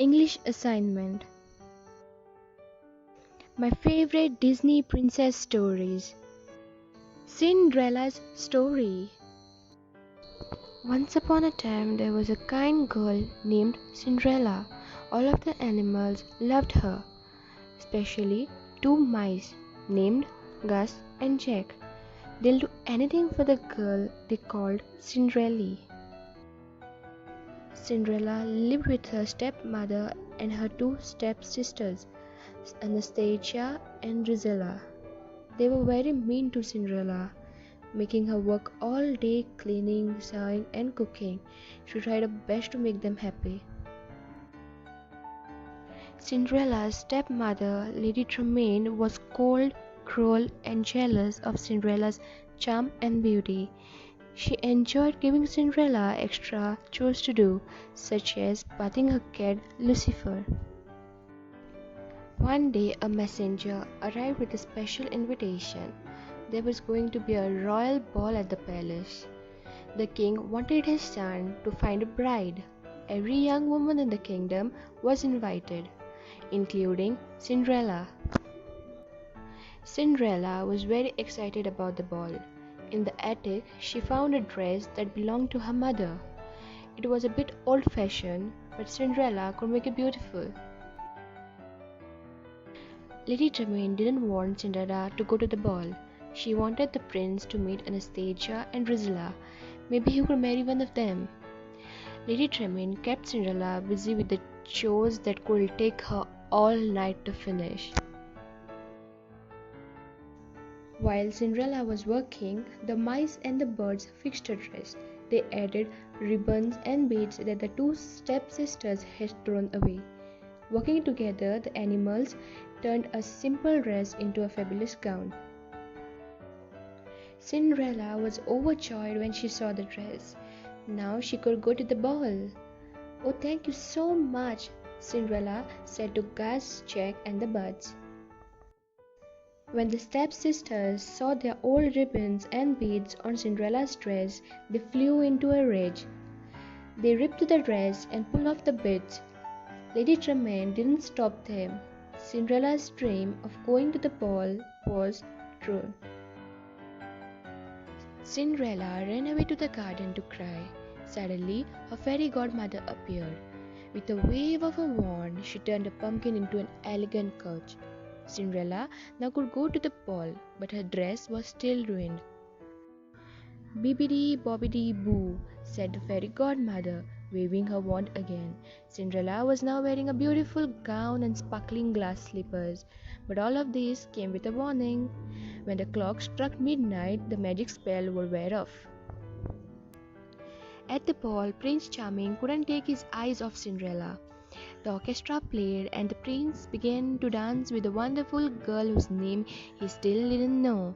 English assignment. My favorite Disney princess stories. Cinderella's story. Once upon a time, there was a kind girl named Cinderella. All of the animals loved her, especially two mice named Gus and Jack. They'll do anything for the girl they called Cinderella. Cinderella lived with her stepmother and her two stepsisters, Anastasia and Gisela. They were very mean to Cinderella, making her work all day cleaning, sewing and cooking. She tried her best to make them happy. Cinderella's stepmother, Lady Tremaine, was cold, cruel and jealous of Cinderella's charm and beauty. She enjoyed giving Cinderella extra chores to do, such as bathing her cat Lucifer. One day a messenger arrived with a special invitation. There was going to be a royal ball at the palace. The king wanted his son to find a bride. Every young woman in the kingdom was invited, including Cinderella. Cinderella was very excited about the ball. In the attic, she found a dress that belonged to her mother. It was a bit old-fashioned, but Cinderella could make it beautiful. Lady Tremaine didn't want Cinderella to go to the ball. She wanted the prince to meet Anastasia and Gisela. Maybe he could marry one of them. Lady Tremaine kept Cinderella busy with the chores that could take her all night to finish. While Cinderella was working, the mice and the birds fixed her dress. They added ribbons and beads that the two stepsisters had thrown away. Working together, the animals turned a simple dress into a fabulous gown. Cinderella was overjoyed when she saw the dress. Now she could go to the ball. "Oh, thank you so much," Cinderella said to Gus, Jack and the birds. When the stepsisters saw their old ribbons and beads on Cinderella's dress, they flew into a rage. They ripped the dress and pulled off the beads. Lady Tremaine didn't stop them. Cinderella's dream of going to the ball was true. Cinderella ran away to the garden to cry. Suddenly, her fairy godmother appeared. With a wave of a wand, she turned a pumpkin into an elegant couch. Cinderella now could go to the ball, but her dress was still ruined. "Bibbidi bobbidi boo," said the fairy godmother, waving her wand again. Cinderella was now wearing a beautiful gown and sparkling glass slippers, but all of this came with a warning. When the clock struck midnight, the magic spell would wear off. At the ball, Prince Charming couldn't take his eyes off Cinderella. The orchestra played and the prince began to dance with a wonderful girl whose name he still didn't know.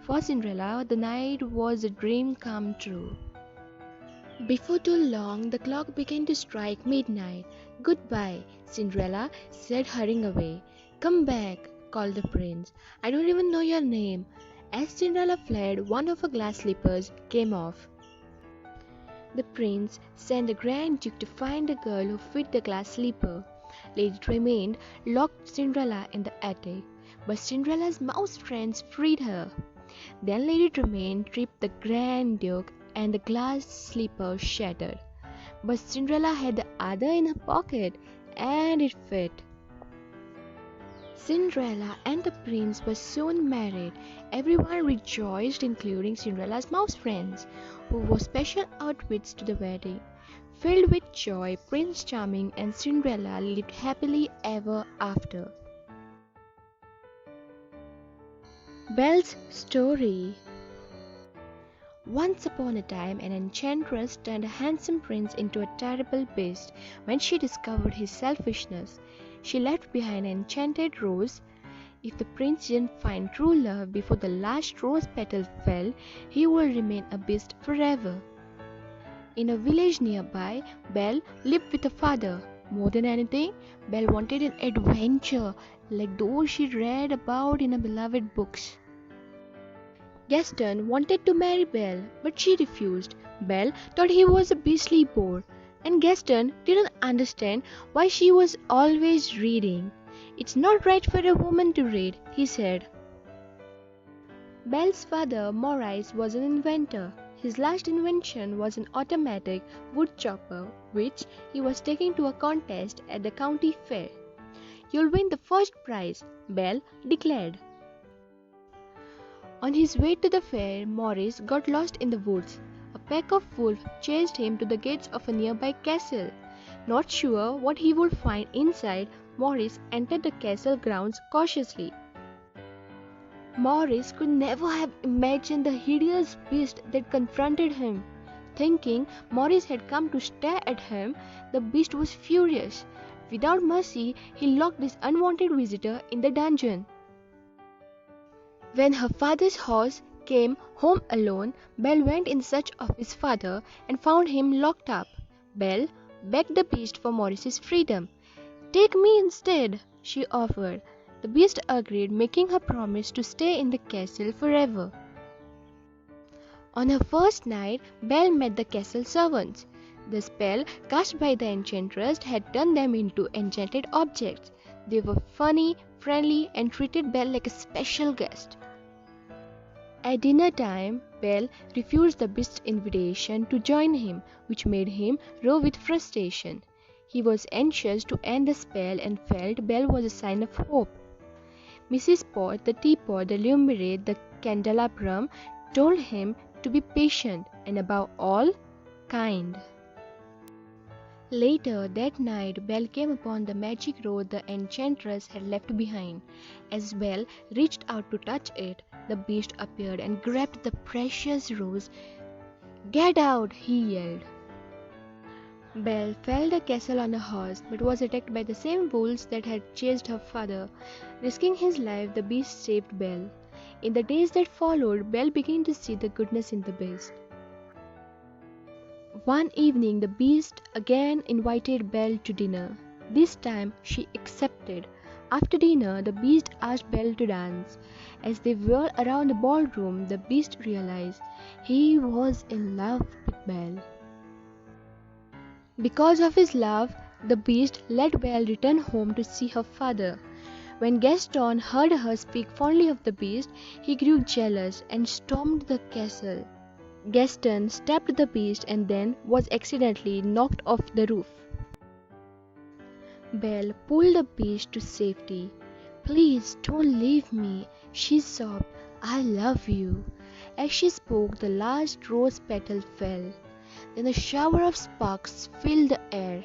For Cinderella, the night was a dream come true. Before too long, the clock began to strike midnight. "Goodbye," Cinderella said, hurrying away. "Come back," called the prince. "I don't even know your name." As Cinderella fled, one of her glass slippers came off. The prince sent the Grand Duke to find the girl who fit the glass slipper. Lady Tremaine locked Cinderella in the attic, but Cinderella's mouse friends freed her. Then Lady Tremaine tripped the Grand Duke and the glass slipper shattered. But Cinderella had the other in her pocket and it fit. Cinderella and the prince were soon married. Everyone rejoiced, including Cinderella's mouse friends, who wore special outfits to the wedding. Filled with joy, Prince Charming and Cinderella lived happily ever after. Belle's story. Once upon a time, an enchantress turned a handsome prince into a terrible beast. When she discovered his selfishness, she left behind an enchanted rose. If the prince didn't find true love before the last rose petal fell, he would remain a beast forever. In a village nearby, Belle lived with her father. More than anything, Belle wanted an adventure like those she read about in her beloved books. Gaston wanted to marry Belle, but she refused. Belle thought he was a beastly bore. And Gaston didn't understand why she was always reading. "It's not right for a woman to read," he said. Belle's father, Maurice, was an inventor. His last invention was an automatic wood chopper, which he was taking to a contest at the county fair. "You'll win the first prize," Belle declared. On his way to the fair, Maurice got lost in the woods. A pack of wolves chased him to the gates of a nearby castle. Not sure what he would find inside, Maurice entered the castle grounds cautiously. Maurice could never have imagined the hideous beast that confronted him. Thinking Maurice had come to stare at him, the beast was furious. Without mercy, he locked this unwanted visitor in the dungeon. When her father's horse came home alone, Belle went in search of his father and found him locked up. Belle begged the beast for Maurice's freedom. "Take me instead," she offered. The beast agreed, making her promise to stay in the castle forever. On her first night, Belle met the castle servants. The spell cast by the enchantress had turned them into enchanted objects. They were funny, friendly, and treated Belle like a special guest. At dinner time, Belle refused the beast's invitation to join him, which made him roar with frustration. He was anxious to end the spell and felt Belle was a sign of hope. Mrs. Pot, the teapot, the lumire, the candelabrum told him to be patient and above all, kind. Later that night, Belle came upon the magic rose the enchantress had left behind. As Belle reached out to touch it, the beast appeared and grabbed the precious rose. "Get out!" he yelled. Belle fled the castle on a horse, but was attacked by the same wolves that had chased her father. Risking his life, the beast saved Belle. In the days that followed, Belle began to see the goodness in the beast. One evening, the beast again invited Belle to dinner. This time, she accepted. After dinner, the beast asked Belle to dance. As they whirled around the ballroom, the beast realized he was in love with Belle. Because of his love, the beast let Belle return home to see her father. When Gaston heard her speak fondly of the beast, he grew jealous and stormed the castle. Gaston stabbed the beast and then was accidentally knocked off the roof. Belle pulled the beast to safety. "Please don't leave me," she sobbed. "I love you." As she spoke, the last rose petal fell. Then a shower of sparks filled the air.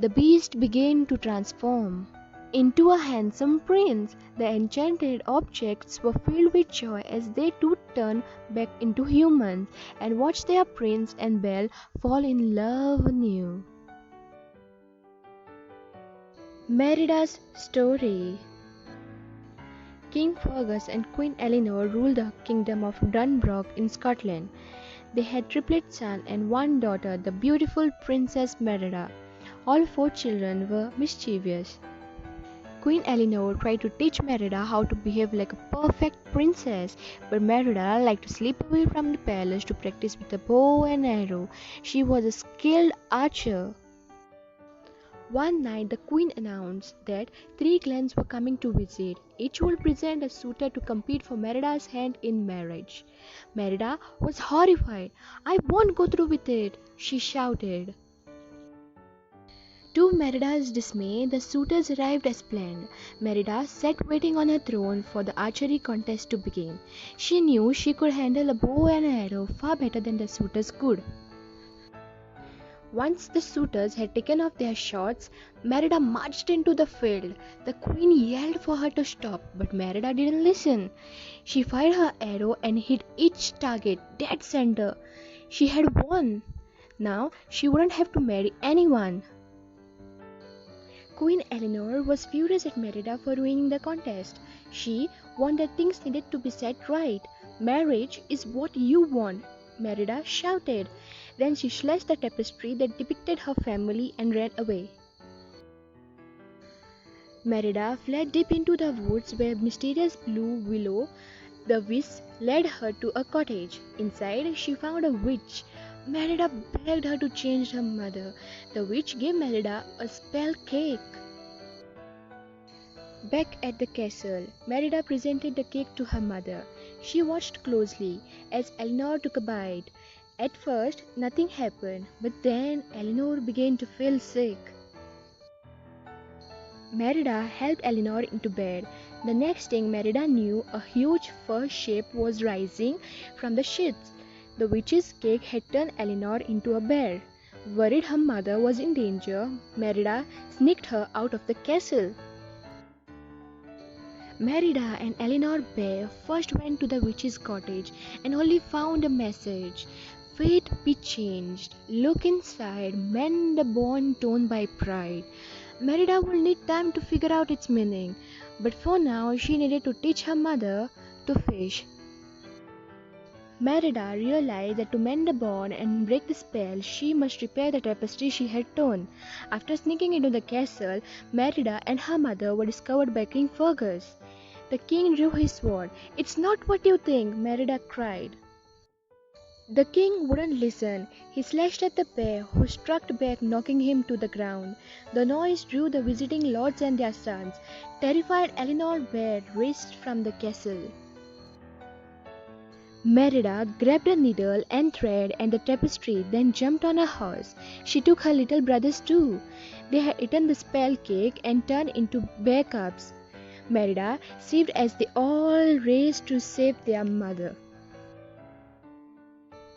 The beast began to transform into a handsome prince. The enchanted objects were filled with joy as they too turned back into humans and watched their prince and Belle fall in love anew. Merida's story. King Fergus and Queen Eleanor ruled the kingdom of Dunbrook in Scotland. They had triplet son and one daughter, the beautiful Princess Merida. All 4 children were mischievous. Queen Eleanor tried to teach Merida how to behave like a perfect princess, but Merida liked to slip away from the palace to practice with a bow and arrow. She was a skilled archer. One night, the queen announced that 3 clans were coming to visit. Each would present a suitor to compete for Merida's hand in marriage. Merida was horrified. "I won't go through with it," she shouted. To Merida's dismay, the suitors arrived as planned. Merida sat waiting on her throne for the archery contest to begin. She knew she could handle a bow and arrow far better than the suitors could. Once the suitors had taken off their shots, Merida marched into the field. The queen yelled for her to stop, but Merida didn't listen. She fired her arrow and hit each target dead center. She had won. Now she wouldn't have to marry anyone. Queen Eleanor was furious at Merida for ruining the contest. She warned that things needed to be set right. "Marriage is what you want," Merida shouted. Then she slashed the tapestry that depicted her family and ran away. Merida fled deep into the woods where mysterious blue willow the wisp led her to a cottage. Inside, she found a witch Merida begged her to change her mother. The witch gave Merida a spell cake. Back at the castle, Merida presented the cake to her mother. She watched closely as Eleanor took a bite. At first, nothing happened, but then Eleanor began to feel sick. Merida helped Eleanor into bed. The next thing Merida knew, a huge fur shape was rising from the sheets. The witch's cake had turned Eleanor into a bear. Worried her mother was in danger, Merida sneaked her out of the castle. Merida and Eleanor Bear first went to the witch's cottage and only found a message. Fate be changed. Look inside, mend the bond torn by pride. Merida will need time to figure out its meaning, but for now she needed to teach her mother to fish. Merida realized that to mend the bond and break the spell, she must repair the tapestry she had torn. After sneaking into the castle, Merida and her mother were discovered by King Fergus. The king drew his sword. "It's not what you think," Merida cried. The king wouldn't listen. He slashed at the bear, who struck back, knocking him to the ground. The noise drew the visiting lords and their sons. Terrified, Eleanor Bear raced from the castle. Merida grabbed a needle and thread and the tapestry, then jumped on a horse. She took her little brothers too. They had eaten the spell cake and turned into bear cubs. Merida shrieked as they all raced to save their mother.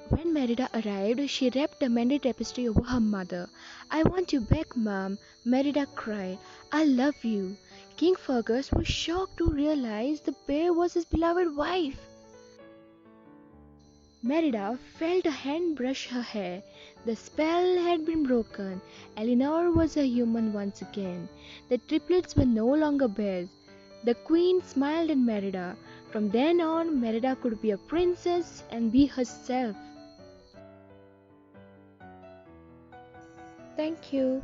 When Merida arrived, she wrapped the mended tapestry over her mother. "I want you back, Mom," Merida cried. "I love you." King Fergus was shocked to realize the bear was his beloved wife. Merida felt a hand brush her hair. The spell had been broken. Eleanor was a human once again. The triplets were no longer bears. The queen smiled at Merida. From then on, Merida could be a princess and be herself. Thank you.